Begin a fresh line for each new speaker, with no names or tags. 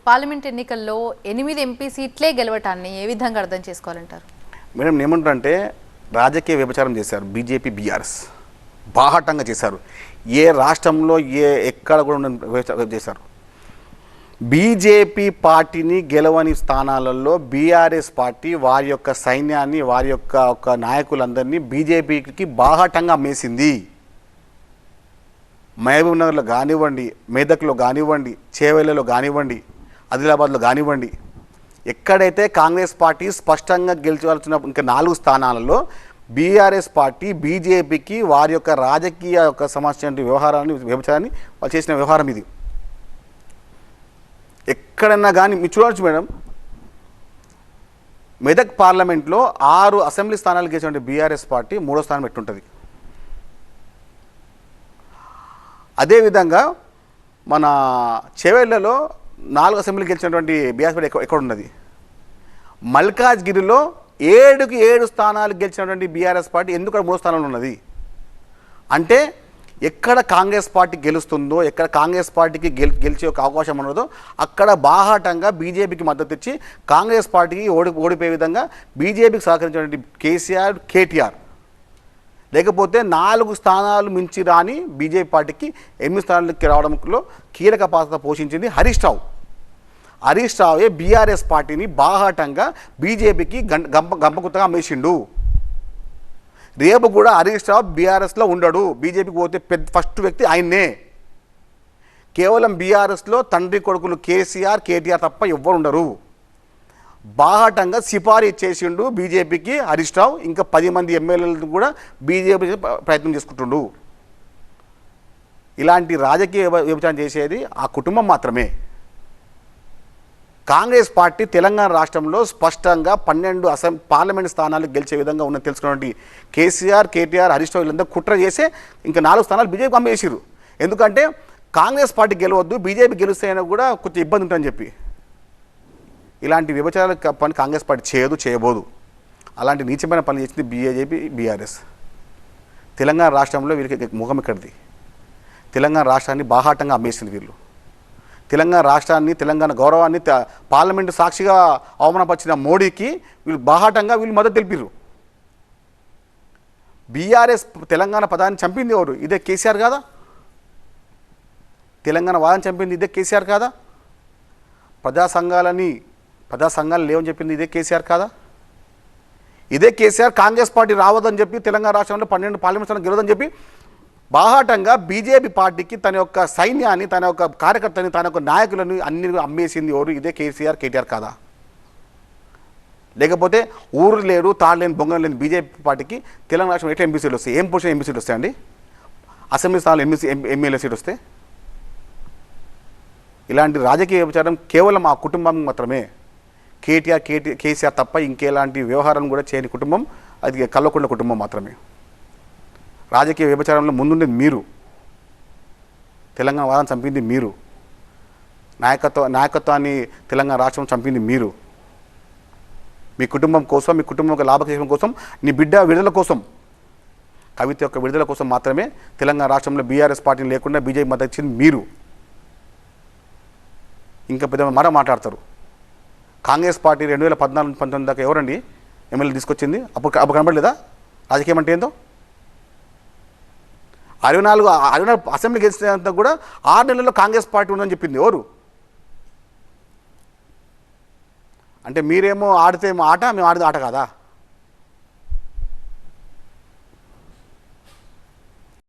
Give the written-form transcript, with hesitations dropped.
Parliament ఎన్నికల్లో 8 MP సీట్లే గెలవటాన్ని ఏ విధంగా అర్థం చేసుకోవాలంటారు?
మేడం ఏమంటారంటే రాజకీయ వ్యభిచారం చేశారు బీజేపీ బీఆర్ఎస్ బాహాటంగా చేశారు. ఏ రాష్ట్రంలో ఎక్కడ కూడా చేశారు. బీజేపీ పార్టీని గెలవని స్థానాలలో బీఆర్ఎస్ పార్టీ వారి యొక్క సైన్యాన్ని వారి యొక్క నాయకులందరినీ బీజేపీకి బాహాటంగా అమ్మేసింది. మహబూబ్ నగర్లో కానివ్వండి, మెదక్లో కానివ్వండి, చేవెళ్ళలో కానివ్వండి, ఆదిలాబాద్లో కానివ్వండి, ఎక్కడైతే కాంగ్రెస్ పార్టీ స్పష్టంగా గెలిచాల్సిన ఇంకా 4 స్థానాలలో బీఆర్ఎస్ పార్టీ బీజేపీకి వారి యొక్క రాజకీయ యొక్క సమస్య వ్యవహారాన్ని వ్యభిచారాన్ని వాళ్ళు చేసిన వ్యవహారం ఇది. ఎక్కడన్నా కానీ మీరు చూడవచ్చు మేడం, మెదక్ పార్లమెంట్లో 6 అసెంబ్లీ స్థానాలు గెలిచినటువంటి బీఆర్ఎస్ పార్టీ 3వ స్థానం పెట్టుంటుంది. అదేవిధంగా మన చేవెళ్లలో 4 అసెంబ్లీ గెలిచినటువంటి బీఆర్ఎస్ పార్టీ ఎక్కడ ఉన్నది? మల్కాజ్గిరిలో 7కి 7 స్థానాలు గెలిచినటువంటి బీఆర్ఎస్ పార్టీ ఎందుకు 3వ స్థానంలో ఉన్నది? అంటే ఎక్కడ కాంగ్రెస్ పార్టీ గెలుస్తుందో, ఎక్కడ కాంగ్రెస్ పార్టీకి గెలిచే ఒక అవకాశం ఉన్నదో అక్కడ బాహాటంగా బీజేపీకి మద్దతు ఇచ్చి కాంగ్రెస్ పార్టీకి ఓడిపోయే విధంగా బీజేపీకి సహకరించినటువంటి కేసీఆర్, కేటీఆర్, లేకపోతే 4 స్థానాలు మించి రాని బీజేపీ పార్టీకి 8 స్థానాలకి రావడంలో కీలక పాత్ర పోషించింది హరీష్ రావు. హరీష్ రావే బీఆర్ఎస్ పార్టీని బాహాటంగా బీజేపీకి గంపగుత్తగా అమ్మేసిండు. రేపు కూడా హరీష్ రావు బీఆర్ఎస్లో ఉండడు. బీజేపీకి పోతే ఫస్ట్ వ్యక్తి ఆయన్నే. కేవలం బీఆర్ఎస్లో తండ్రి కొడుకులు కేసీఆర్, కేటీఆర్ తప్ప ఎవ్వరు ఉండరు. బాహాటంగా సిఫారసు చేసిండు బీజేపీకి హరీష్ రావు. ఇంకా 10 మంది ఎమ్మెల్యేలు కూడా బీజేపీ ప్రయత్నం చేసుకుంటుండు. ఇలాంటి రాజకీయ వ్యభిచారం చేసేది ఆ కుటుంబం మాత్రమే. కాంగ్రెస్ పార్టీ తెలంగాణ రాష్ట్రంలో స్పష్టంగా 12 పార్లమెంట్ స్థానాలు గెలిచే విధంగా ఉన్నది తెలుసుకున్నటువంటి కేసీఆర్, కేటీఆర్, హరీష్ రావు వీళ్ళందరూ కుట్ర చేసి ఇంకా 4 స్థానాలు బీజేపీకి అమ్మేసారు. ఎందుకంటే కాంగ్రెస్ పార్టీ గెలవద్దు, బీజేపీ గెలుస్తాయని కూడా కొంచెం ఇబ్బంది ఉంటుందని చెప్పి. ఇలాంటి విభజనల పని కాంగ్రెస్ పార్టీ చేయబోదు. అలాంటి నీచమైన పనులు చేసింది బీజేపీ, బీఆర్ఎస్. తెలంగాణ రాష్ట్రంలో వీళ్ళకి ముఖం ఎక్కడిది? తెలంగాణ రాష్ట్రాన్ని బాహాటంగా అమ్మేసింది వీళ్ళు. తెలంగాణ రాష్ట్రాన్ని, తెలంగాణ గౌరవాన్ని పార్లమెంటు సాక్షిగా అవమానపరిచిన మోడీకి వీళ్ళు బాహాటంగా మద్దతు తెలిపారు. బీఆర్ఎస్ తెలంగాణ పదాన్ని చంపింది ఎవరు? ఇదే కేసీఆర్ కాదా? తెలంగాణ వాదాన్ని చంపింది ఇదే కేసీఆర్ కాదా? ప్రజా సంఘాలు లేవని చెప్పింది ఇదే కేసీఆర్ కాదా? ఇదే కేసీఆర్ కాంగ్రెస్ పార్టీ రావద్దని చెప్పి తెలంగాణ రాష్ట్రంలో 12 పార్లమెంట్ స్థానాలు గెలవదని చెప్పి బాహాటంగా బీజేపీ పార్టీకి తన యొక్క సైన్యాన్ని, తన యొక్క కార్యకర్తని, తన యొక్క నాయకులను అన్ని అమ్మేసింది ఎవరు? ఇదే కేసీఆర్, కేటీఆర్ కాదా? లేకపోతే ఊరు లేడు, తాడలేని, బొంగం లేని బీజేపీ పార్టీకి తెలంగాణ రాష్ట్రంలో ఎట్లా ఎంపీ సీట్లు వస్తాయి? ఏం పొజిషన్ ఎంపీ సీట్లు వస్తాయండి? అసెంబ్లీ స్థానాలు ఎమ్మెల్యే సీట్ వస్తే? ఇలాంటి రాజకీయ వ్యభిచారం కేవలం ఆ కుటుంబం మాత్రమే. కేసీఆర్ తప్ప ఇంకెలాంటి వ్యవహారం కూడా చేయని కుటుంబం అది కల్వకుంట్ల కుటుంబం మాత్రమే. రాజకీయ వ్యభిచారంలో ముందుండేది మీరు. తెలంగాణ వాదాన్ని చంపింది మీరు. నాయకత్వాన్ని తెలంగాణ రాష్ట్రం చంపింది మీరు. మీ కుటుంబం కోసం, మీ కుటుంబం యొక్క లాభక్షేమం కోసం, నీ బిడ్డ విడుదల కోసం, కవిత యొక్క విడుదల కోసం మాత్రమే తెలంగాణ రాష్ట్రంలో బీఆర్ఎస్ పార్టీని లేకుండా బీజేపీ మద్దతు ఇచ్చింది మీరు. ఇంకా పెద్ద మాట్లాడతారు. కాంగ్రెస్ పార్టీ 2014-19 దాకా ఎవరండి ఎమ్మెల్యే తీసుకొచ్చింది? అప్పుడు కనబడలేదా రాజకీయం అంటే ఏందో? 64 అసెంబ్లీ గెలిచినంత కూడా 6 నెలల్లో కాంగ్రెస్ పార్టీ ఉందని చెప్పింది ఎవరు? అంటే మీరేమో ఆడితే ఆట, మేము ఆడితే ఆట కాదా?